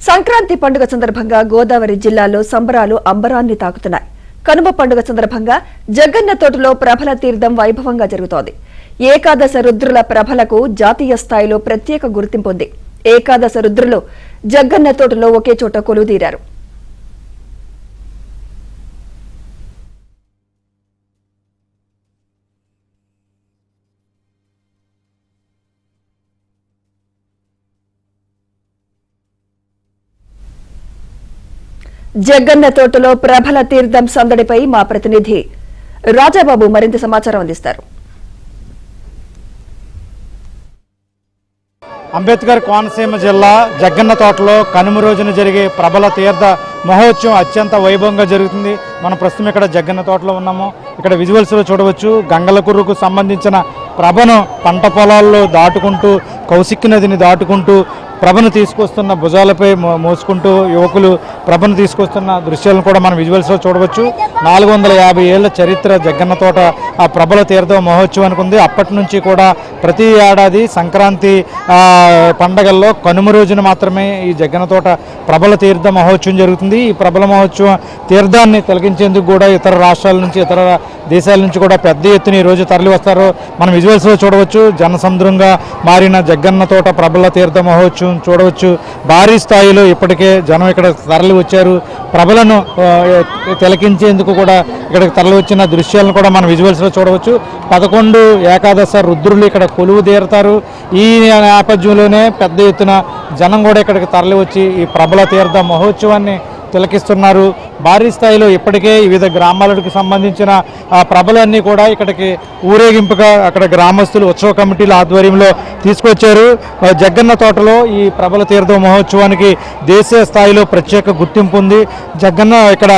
సంక్రాంతి పండుగ సందర్భంగా గోదావరి జిల్లాలో సంబరాలు అంబరాన్ని తాకుతున్నాయి. కనుమ పండుగ సందర్భంగా జగన్న తోటలో ప్రభల తీర్థం వైభవంగా జరుగుతోంది. ఏకాదశ రుద్రుల ప్రభలకు జాతీయ స్థాయిలో ప్రత్యేక గుర్తింపు ఉంది. ఏకాదశ రుద్రులు జగన్న తోటలో ఒకే చోట కొలువుదీరారు. జగన్న తోటలో ప్రభల తీర్థం సందడిపై మా ప్రతినిధి రాజాబాబు మరింత సమాచారం అందిస్తారు. అంబేద్కర్ కోనసీమ జిల్లా జగన్న తోటలో కనుమ రోజున జరిగే ప్రభల తీర్థ మహోత్సవం అత్యంత వైభవంగా జరుగుతుంది. మనం ప్రస్తుతం ఇక్కడ జగన్న తోటలో ఉన్నాము. ఇక్కడ విజువల్స్లో చూడవచ్చు, గంగలకుర్రుకు సంబంధించిన ప్రభను పంట పొలాల్లో దాటుకుంటూ కౌశిక్ నదిని దాటుకుంటూ ప్రభను తీసుకొస్తున్న భుజాలపై మోసుకుంటూ యువకులు ప్రభను తీసుకొస్తున్న దృశ్యాలను కూడా మనం విజువల్స్లో చూడవచ్చు. 450 ఏళ్ల చరిత్ర జగన్న తోట ఆ ప్రభల తీర్థ మహోత్సవానికి ఉంది. అప్పటి నుంచి కూడా ప్రతి ఏడాది సంక్రాంతి పండగల్లో కనుమ రోజున మాత్రమే ఈ జగన్న తోట ప్రభల తీర్థ మహోత్సవం జరుగుతుంది. ఈ ప్రభల మహోత్సవం తీర్థాన్ని తిలకించేందుకు కూడా ఇతర రాష్ట్రాల నుంచి ఇతర దేశాల నుంచి కూడా పెద్ద ఎత్తున ఈరోజు తరలి వస్తారు. మనం విజువల్స్లో చూడవచ్చు, జనసముద్రంగా మారిన జగన్న తోట ప్రభల తీర్థ మహోత్సవం చూడవచ్చు. భారీ స్థాయిలో ఇప్పటికే జనం ఇక్కడ తరలి వచ్చారు. ప్రభలను తిలకించేందుకు కూడా ఇక్కడికి తరలి వచ్చిన దృశ్యాలను కూడా మనం విజువల్స్లో చూడవచ్చు. 11 ఏకాదశ రుద్రులు ఇక్కడ కొలువు తీరుతారు. ఈ నేపథ్యంలోనే పెద్ద ఎత్తున జనం కూడా ఇక్కడికి తరలి వచ్చి ఈ ప్రభల తీర్థ మహోత్సవాన్ని తిలకిస్తున్నారు. భారీ స్థాయిలో ఇప్పటికే వివిధ గ్రామాలకు సంబంధించిన ప్రభలన్నీ కూడా ఇక్కడికి ఊరేగింపుగా అక్కడ గ్రామస్తులు ఉత్సవ కమిటీల ఆధ్వర్యంలో తీసుకొచ్చారు. జగన్న తోటలో ఈ ప్రభల తీర్థ మహోత్సవానికి దేశీయ స్థాయిలో ప్రత్యేక గుర్తింపు ఉంది. జగన్న ఇక్కడ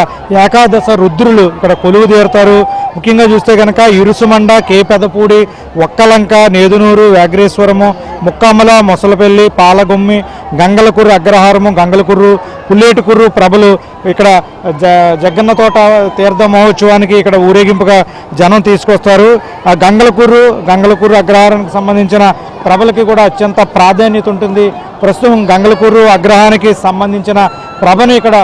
ఏకాదశ రుద్రులు ఇక్కడ కొలువు తీరుతారు. ముఖ్యంగా చూస్తే కనుక ఇరుసుమండ, కే పెదపూడి, ఒక్కలంక, నేదునూరు, వ్యాఘ్రేశ్వరము, ముక్కమ్మల, మొసలపల్లి, పాలగుమ్మి, గంగలకుర్రు అగ్రహారము, గంగలకుర్రు, పుల్లేటికుర్రు ప్రభలు ఇక్కడ జగన్న తోట తీర్థ మహోత్సవానికి ఇక్కడ ఊరేగింపుగా జనం తీసుకొస్తారు. ఆ గంగలకుర్రు అగ్రహారానికి సంబంధించిన ప్రభలకి కూడా అత్యంత ప్రాధాన్యత ఉంటుంది. ప్రస్తుతం గంగలకుర్రు అగ్రహానికి సంబంధించిన ప్రభను ఇక్కడ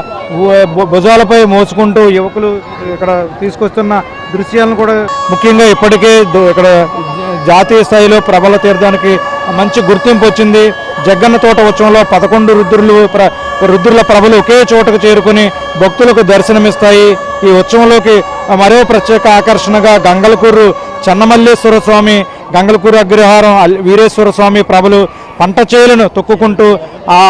భుజాలపై మోసుకుంటూ యువకులు ఇక్కడ తీసుకొస్తున్న దృశ్యాలను కూడా ముఖ్యంగా ఇప్పటికే ఇక్కడ జాతీయ స్థాయిలో ప్రభల తీర్థానికి మంచి గుర్తింపు వచ్చింది. జగన్న తోట ఉత్సవంలో 11 రుద్రుల ప్రభలు ఒకే చోటకు చేరుకుని భక్తులకు దర్శనమిస్తాయి. ఈ ఉత్సవంలోకి మరో ప్రత్యేక ఆకర్షణగా గంగలకుర్రు చెన్నమల్లేశ్వర స్వామి, గంగలకుర్రు అగ్రహారం వీరేశ్వర స్వామి ప్రభలు పంట చేలను తొక్కుకుంటూ ఆ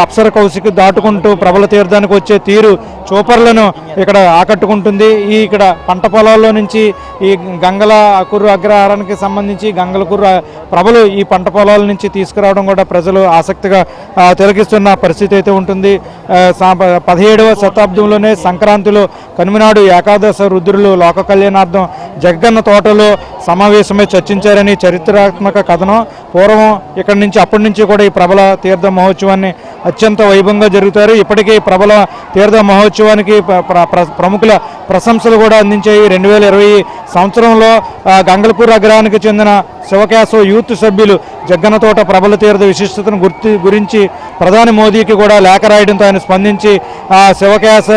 అప్సర కౌశిక్ దాటుకుంటూ ప్రభల తీర్థానికి వచ్చే తీరు చూపర్లను ఇక్కడ ఆకట్టుకుంటుంది. ఈ ఇక్కడ పంట పొలాల్లో నుంచి ఈ గంగలకుర్రు అగ్రహారానికి సంబంధించి గంగలకుర్రు ప్రభలు ఈ పంట పొలాల నుంచి తీసుకురావడం కూడా ప్రజలు ఆసక్తిగా తిలకిస్తున్న పరిస్థితి అయితే ఉంటుంది. 17వ శతాబ్దంలోనే సంక్రాంతిలో కనుమనాడు ఏకాదశ రుద్రులు లోక కళ్యాణార్థం జగన్న తోటలో సమావేశమై చర్చించారని చరిత్రాత్మక కథనం. పూర్వం ఇక్కడి నుంచి అప్పటి నుంచి కూడా ఈ ప్రభల తీర్థ మహోత్సవాన్ని అత్యంత వైభవంగా జరుగుతారు. ఇప్పటికీ ప్రభల తీర్థ మహోత్సవానికి ప్రముఖుల ప్రశంసలు కూడా అందించాయి. 2020 సంవత్సరంలో గంగలకుర్రు అగ్రహానికి చెందిన శివకేశవ యూత్ సభ్యులు జగన్న తోట ప్రభల తీర్థ విశిష్టతను గురించి ప్రధాని మోదీకి కూడా లేఖ రాయడంతో ఆయన స్పందించి శివకేశ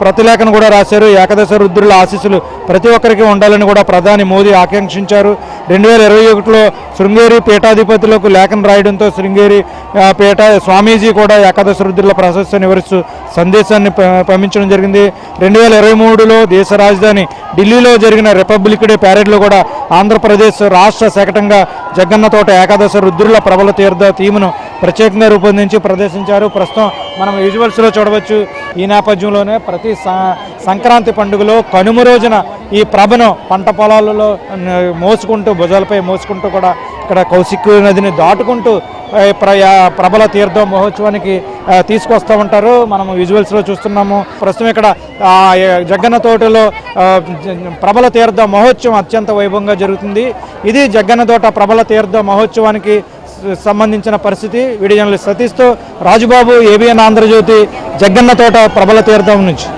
ప్రతిలేఖను కూడా రాశారు. ఏకాదశ రుద్రుల ఆశీస్సులు ప్రతి ఒక్కరికి ఉండాలని కూడా ప్రధాని మోదీ ఆకాంక్షించారు. 2021లో శృంగేరి పీఠాధిపతులకు లేఖను రాయడంతో శృంగేరి పీఠ స్వామీజీ కూడా ఏకాదశ రుద్రుల ప్రశస్తిని వివరిస్తూ సందేశాన్ని పంపించడం జరిగింది. 2023లో దేశ రాజధాని ఢిల్లీలో జరిగిన రిపబ్లిక్ డే ప్యారేడ్లో కూడా ఆంధ్రప్రదేశ్ రాష్ట్ర శకటంగా జగన్న తోట ఏకాదశ రుద్రుల ప్రభల తీర్థ థీమ్ను ప్రత్యేకంగా రూపొందించి ప్రదర్శించారు. ప్రస్తుతం మనం విజువల్స్లో చూడవచ్చు. ఈ నేపథ్యంలోనే ప్రతి సంక్రాంతి పండుగలో కనుమ రోజున ఈ ప్రభను పంట పొలాలలో మోసుకుంటూ భుజాలపై మోసుకుంటూ కూడా ఇక్కడ కౌశిక్ నదిని దాటుకుంటూ ప్రభల తీర్థ మహోత్సవానికి తీసుకొస్తూ ఉంటారు. మనం విజువల్స్లో చూస్తున్నాము. ప్రస్తుతం ఇక్కడ జగన్న తోటలో ప్రభల తీర్థ మహోత్సవం అత్యంత వైభవంగా జరుగుతుంది. ఇది జగన్న తోట ప్రభల తీర్థ మహోత్సవానికి సంబంధించిన పరిస్థితి. వీడియో జర్నలిస్ట్ సతీష్తో రాజుబాబు, ఏబిఎన్ ఆంధ్రజ్యోతి, జగన్న తోట ప్రభల తీర్థం నుంచి.